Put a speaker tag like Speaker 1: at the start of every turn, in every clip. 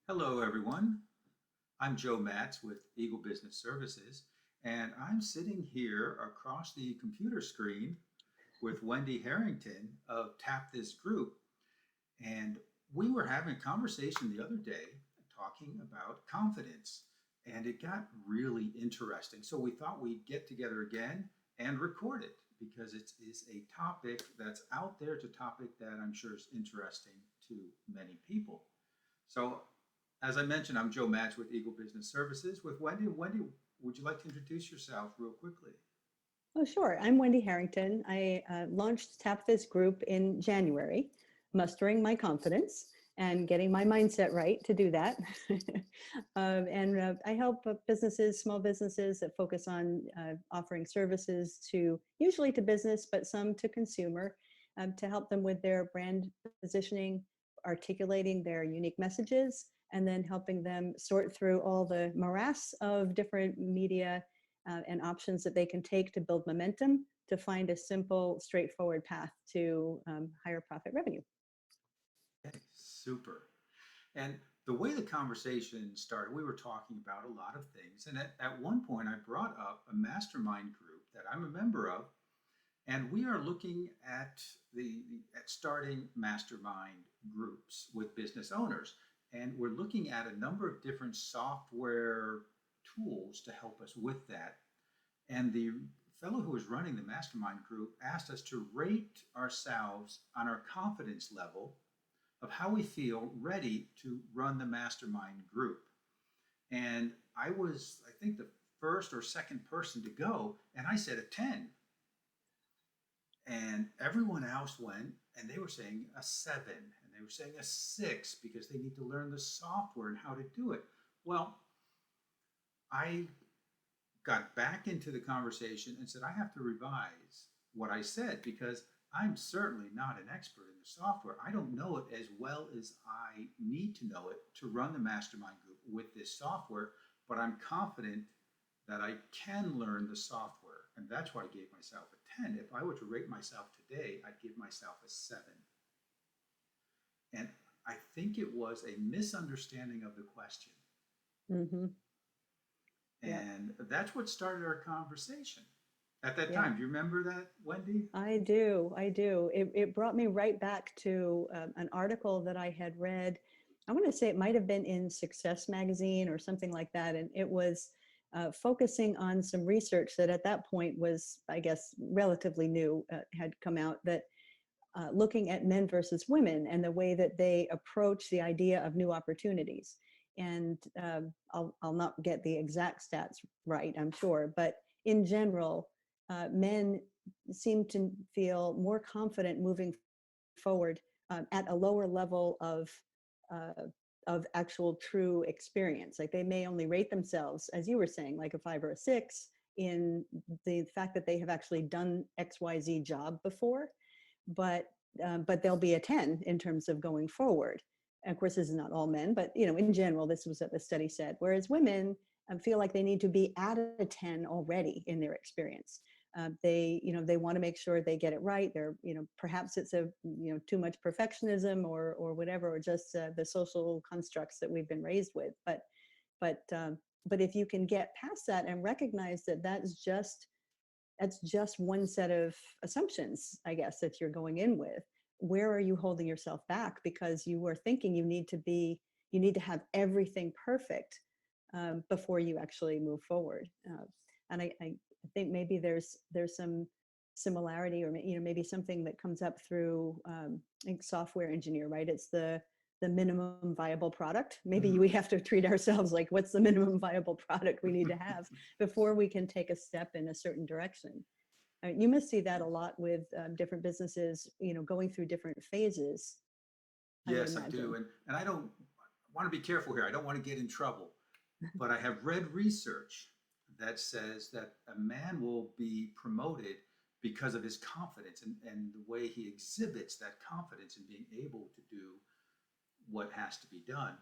Speaker 1: Hello, everyone. I'm Joe Matz with Eagle Business Services, and I'm sitting here across the computer screen with Wendy Harrington of Tap This Group. And we were having a conversation the other day talking about confidence, and it got really interesting. So we thought we'd get together again and record it because it is a topic that's out there. It's a topic that I'm sure is interesting to many people. So as I mentioned, I'm Joe Match with Eagle Business Services with Wendy. Wendy, would you like to introduce yourself real quickly?
Speaker 2: Oh, sure. I'm Wendy Harrington. I launched Tap This Group in January, mustering my confidence and getting my mindset right to do that. And I help businesses, small businesses that focus on offering services to usually to business, but some to consumer, to help them with their brand positioning, articulating their unique messages, and then helping them sort through all the morass of different media and options that they can take to build momentum to find a simple, straightforward path to higher profit revenue.
Speaker 1: Okay, super. And the way the conversation started, we were talking about a lot of things. And at one point, I brought up a mastermind group that I'm a member of, and we are looking at at starting mastermind groups with business owners. And we're looking at a number of different software tools to help us with that. And the fellow who was running the mastermind group asked us to rate ourselves on our confidence level of how we feel ready to run the mastermind group. And I was, I think, the first or second person to go, and I said a 10. And everyone else went, and they were saying a 7, and they were saying a 6 because they need to learn the software and how to do it. Well, I got back into the conversation and said, I have to revise what I said because I'm certainly not an expert in the software. I don't know it as well as I need to know it to run the mastermind group with this software, but I'm confident that I can learn the software. And that's why I gave myself a 10. If I were to rate myself today, I'd give myself a 7. And I think it was a misunderstanding of the question.
Speaker 2: Mm-hmm. Yeah.
Speaker 1: And that's what started our conversation at that
Speaker 2: Yeah.
Speaker 1: time. Do you remember that, Wendy?
Speaker 2: I do. I do. It brought me right back to an article that I had read. I want to say it might have been in Success Magazine or something like that. And it was focusing on some research that at that point was, I guess, relatively new, had come out that looking at men versus women and the way that they approach the idea of new opportunities. And I'll not get the exact stats right, I'm sure, but in general, men seem to feel more confident moving forward at a lower level of actual true experience. Like they may only rate themselves, as you were saying, like a 5 or a 6 in the fact that they have actually done XYZ job before, but they'll be a 10 in terms of going forward. And of course, this is not all men, but in general, this was what the study said. Whereas women feel like they need to be at a 10 already in their experience. They want to make sure they get it right. They're, perhaps it's too much perfectionism or whatever, or just the social constructs that we've been raised with. But but if you can get past that and recognize that that's just one set of assumptions, I guess, that you're going in with. Where are you holding yourself back because you are thinking you need to have everything perfect before you actually move forward? And I think maybe there's some similarity, or maybe something that comes up through I think software engineer, right? It's the minimum viable product. Maybe we have to treat ourselves like, what's the minimum viable product we need to have before we can take a step in a certain direction. You must see that a lot with different businesses, going through different phases, I would
Speaker 1: Yes, I do.
Speaker 2: imagine.
Speaker 1: And I don't want to be careful here. I don't want to get in trouble. But I have read research that says that a man will be promoted because of his confidence and the way he exhibits that confidence in being able to do what has to be done.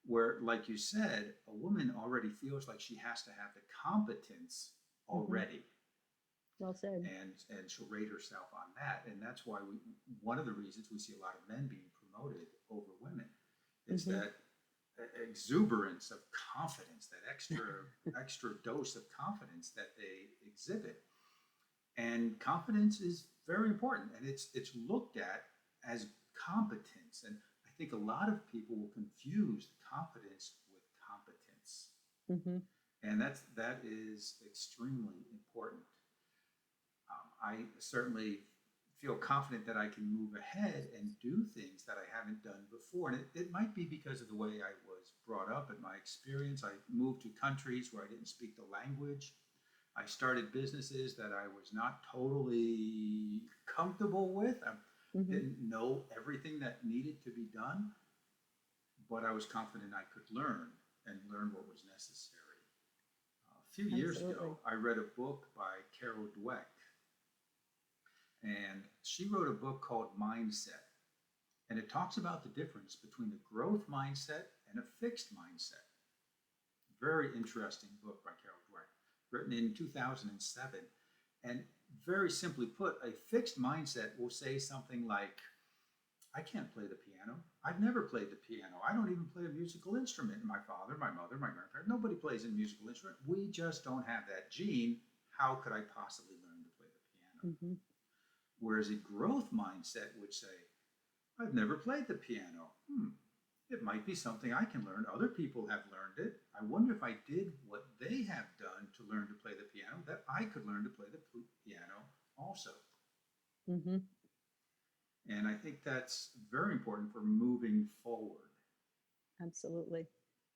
Speaker 1: Where, like you said, a woman already feels like she has to have the competence
Speaker 2: Hmm.
Speaker 1: already,
Speaker 2: Well said.
Speaker 1: and she'll rate herself on that. And that's why one of the reasons we see a lot of men being promoted over women is
Speaker 2: Hmm.
Speaker 1: that exuberance of confidence, that extra dose of confidence that they exhibit. And confidence is very important, and it's looked at as competence. And I think a lot of people will confuse confidence with competence,
Speaker 2: Hmm.
Speaker 1: and that is extremely important. I certainly feel confident that I can move ahead and do things that I haven't done before. And it might be because of the way I was brought up and my experience. I moved to countries where I didn't speak the language. I started businesses that I was not totally comfortable with. I
Speaker 2: Hmm.
Speaker 1: didn't know everything that needed to be done, but I was confident I could learn and learn what was necessary. A few years
Speaker 2: Absolutely.
Speaker 1: ago, I read a book by Carol Dweck, and she wrote a book called Mindset. And it talks about the difference between a growth mindset and a fixed mindset. Very interesting book by Carol Dweck, written in 2007. And very simply put, a fixed mindset will say something like, I can't play the piano. I've never played the piano. I don't even play a musical instrument. My father, my mother, my grandparents, nobody plays a musical instrument. We just don't have that gene. How could I possibly learn to play the piano?
Speaker 2: Hmm.
Speaker 1: Whereas a growth mindset would say, I've never played the piano. It might be something I can learn. Other people have learned it. I wonder if I did what they have done to learn to play the piano, that I could learn to play the piano also.
Speaker 2: Hmm.
Speaker 1: And I think that's very important for moving forward.
Speaker 2: Absolutely.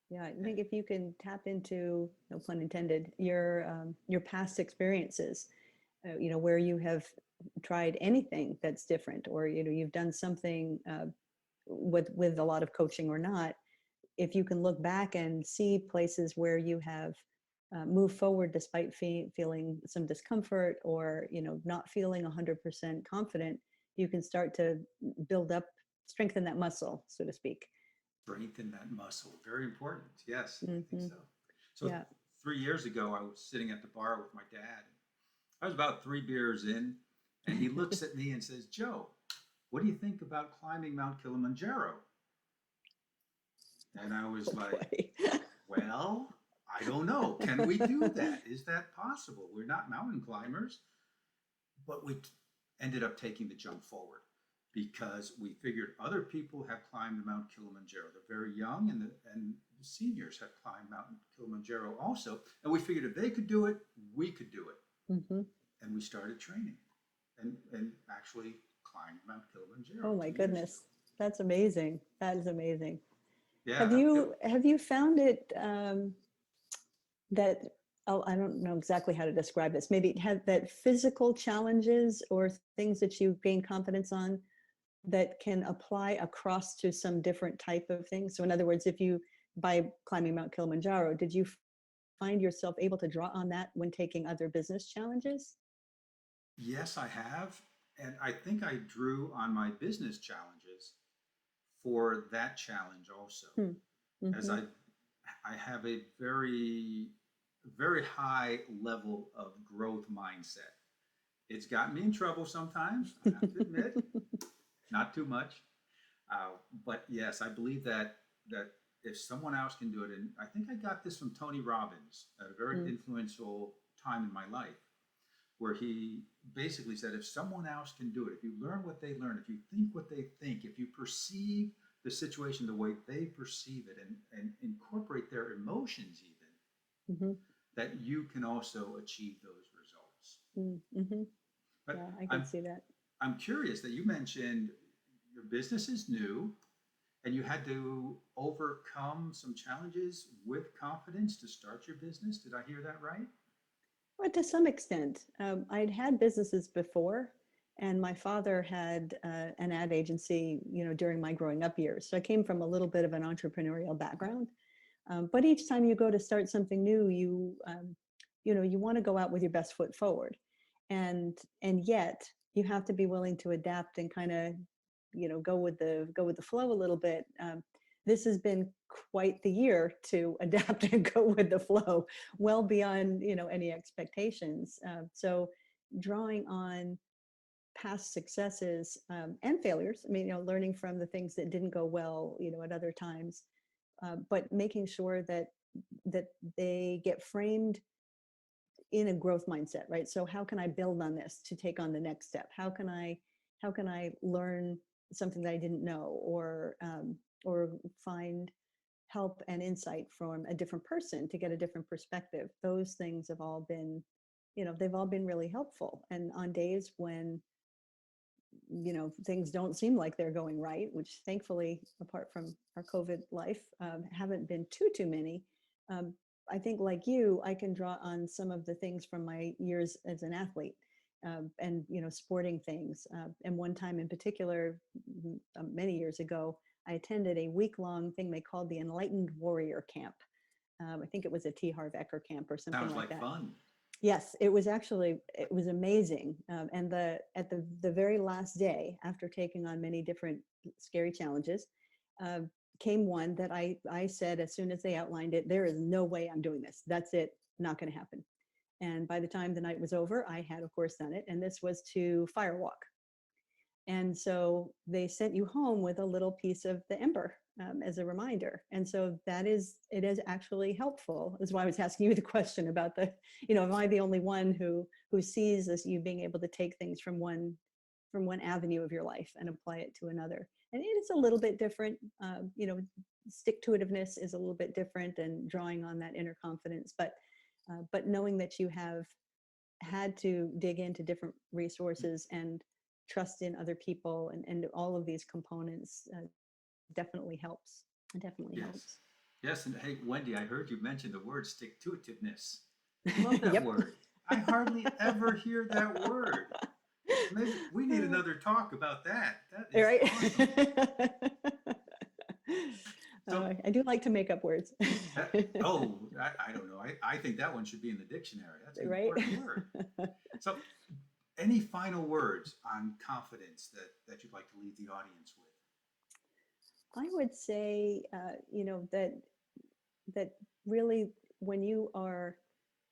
Speaker 2: Yeah, I
Speaker 1: And
Speaker 2: think if you can tap into, no pun intended, your past experiences, where you have tried anything that's different, or you've done something with a lot of coaching or not, if you can look back and see places where you have moved forward despite feeling some discomfort, or not feeling 100% confident, you can start to build up, strengthen that muscle, so to speak.
Speaker 1: strengthen that muscle. Very important. Yes, I think
Speaker 2: Hmm.
Speaker 1: so. So
Speaker 2: Yeah.
Speaker 1: 3 years ago, I was sitting at the bar with my dad. I was about 3 beers in, and he looks at me and says, Joe, what do you think about climbing Mount Kilimanjaro? And I was
Speaker 2: Oh
Speaker 1: like,
Speaker 2: boy.
Speaker 1: well, I don't know. Can we do that? Is that possible? We're not mountain climbers, but we ended up taking the jump forward because we figured other people have climbed Mount Kilimanjaro. The very young and the seniors have climbed Mount Kilimanjaro also. And we figured if they could do it, we could do it.
Speaker 2: Hmm.
Speaker 1: And we started training and actually climbed Mount Kilimanjaro
Speaker 2: Oh my
Speaker 1: 2 years ago.
Speaker 2: goodness. That's amazing. That is amazing. Have
Speaker 1: Yeah,
Speaker 2: you have you found it that, oh, I don't know exactly how to describe this. Maybe have that physical challenges or things that you gain confidence on that can apply across to some different type of things. So in other words, if you, by climbing Mount Kilimanjaro, did you find yourself able to draw on that when taking other business challenges?
Speaker 1: yes, I have. And I think I drew on my business challenges for that challenge also,
Speaker 2: Hmm.
Speaker 1: as
Speaker 2: Mm-hmm.
Speaker 1: I have a very high level of growth mindset. It's got me in trouble sometimes, I have to admit, not too much. But yes, I believe that if someone else can do it, and I think I got this from Tony Robbins at a very
Speaker 2: Mm,
Speaker 1: influential time in my life, where he basically said, if someone else can do it, if you learn what they learn, if you think what they think, if you perceive the situation the way they perceive it and incorporate their emotions even,
Speaker 2: mm-hmm.
Speaker 1: that you can also achieve those results.
Speaker 2: Mm-hmm.
Speaker 1: But
Speaker 2: Yeah, I can
Speaker 1: I'm
Speaker 2: see that.
Speaker 1: I'm curious that you mentioned your business is new and you had to overcome some challenges with confidence to start your business. Did I hear that right?
Speaker 2: Well, to some extent, I'd had businesses before, and my father had an ad agency, during my growing up years. So I came from a little bit of an entrepreneurial background. But each time you go to start something new, you want to go out with your best foot forward, and yet you have to be willing to adapt and kind of, go with the flow a little bit. This has been quite the year to adapt and go with the flow, well beyond any expectations. So drawing on past successes and failures. I mean, learning from the things that didn't go well, at other times, but making sure that they get framed in a growth mindset, right? So how can I build on this to take on the next step? How can I learn something that I didn't know, or find help and insight from a different person to get a different perspective? Those things have all been, they've all been really helpful. And on days when, things don't seem like they're going right, which thankfully, apart from our COVID life, haven't been too many. Um, I think, like you, I can draw on some of the things from my years as an athlete, and sporting things. And one time in particular, many years ago, I attended a week-long thing they called the Enlightened Warrior Camp. I think it was a T. Harv Eker camp or something
Speaker 1: Sounds
Speaker 2: like
Speaker 1: like
Speaker 2: that.
Speaker 1: fun.
Speaker 2: Yes, it was amazing. And at the very last day, after taking on many different scary challenges, uh, came one that I said, as soon as they outlined it, there is no way I'm doing this. That's it, not going to happen. And by the time the night was over, I had, of course, done it. And this was to firewalk. And so they sent you home with a little piece of the ember, as a reminder. And so it is actually helpful. That's why I was asking you the question about am I the only one who sees as you being able to take things from one avenue of your life and apply it to another? And it is a little bit different. Stick-to-itiveness is a little bit different, and drawing on that inner confidence. But knowing that you have had to dig into different resources and trust in other people, and all of these components, definitely helps. It definitely
Speaker 1: Yes.
Speaker 2: helps.
Speaker 1: Yes. And hey, Wendy, I heard you mention the word stick-to-itiveness. I love that
Speaker 2: Yep.
Speaker 1: word. I hardly ever hear that word. Maybe we need another talk about that. That is
Speaker 2: Right.
Speaker 1: awesome. So,
Speaker 2: I do like to make up words.
Speaker 1: I don't know. I think that one should be in the dictionary. That's an
Speaker 2: Right.
Speaker 1: important word. So, any final words on confidence that you'd like to leave the audience with?
Speaker 2: I would say, that really, when you are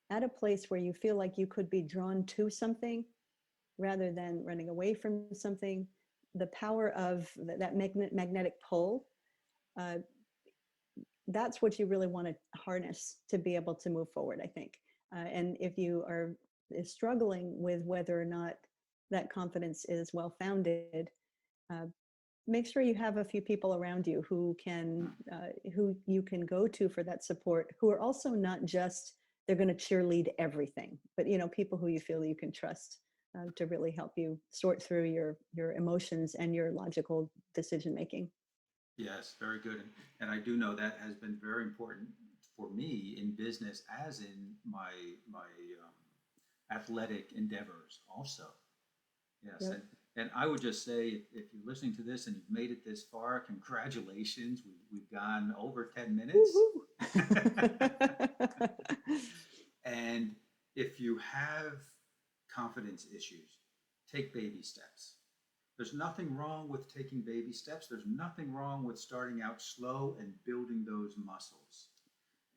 Speaker 2: at a place where you feel like you could be drawn to something rather than running away from something, the power of that magnetic pull, uh, that's what you really want to harness to be able to move forward, I think. And if you are struggling with whether or not that confidence is well founded, uh, make sure you have a few people around you who you can go to for that support, who are also not just, they're going to cheerlead everything, but people who you feel you can trust, to really help you sort through your emotions and your logical decision making.
Speaker 1: Yes, very good. And I do know that has been very important for me in business as in my athletic endeavors also. Yes,
Speaker 2: Yep.
Speaker 1: and I would just say if you're listening to this and you've made it this far, congratulations. We've gone over 10 minutes.
Speaker 2: Woohoo.
Speaker 1: And if you have confidence issues, take baby steps. There's nothing wrong with taking baby steps. There's nothing wrong with starting out slow and building those muscles.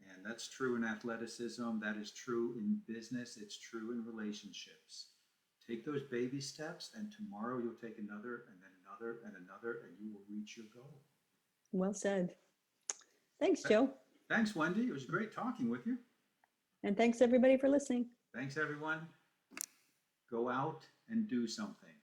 Speaker 1: And that's true in athleticism. That is true in business. It's true in relationships. Take those baby steps, and tomorrow you'll take another, and then another, and another, and you will reach your goal.
Speaker 2: Well said. Thanks, Joe.
Speaker 1: Thanks, Wendy. It was great talking with you.
Speaker 2: And thanks everybody for listening.
Speaker 1: Thanks, everyone. Go out and do something.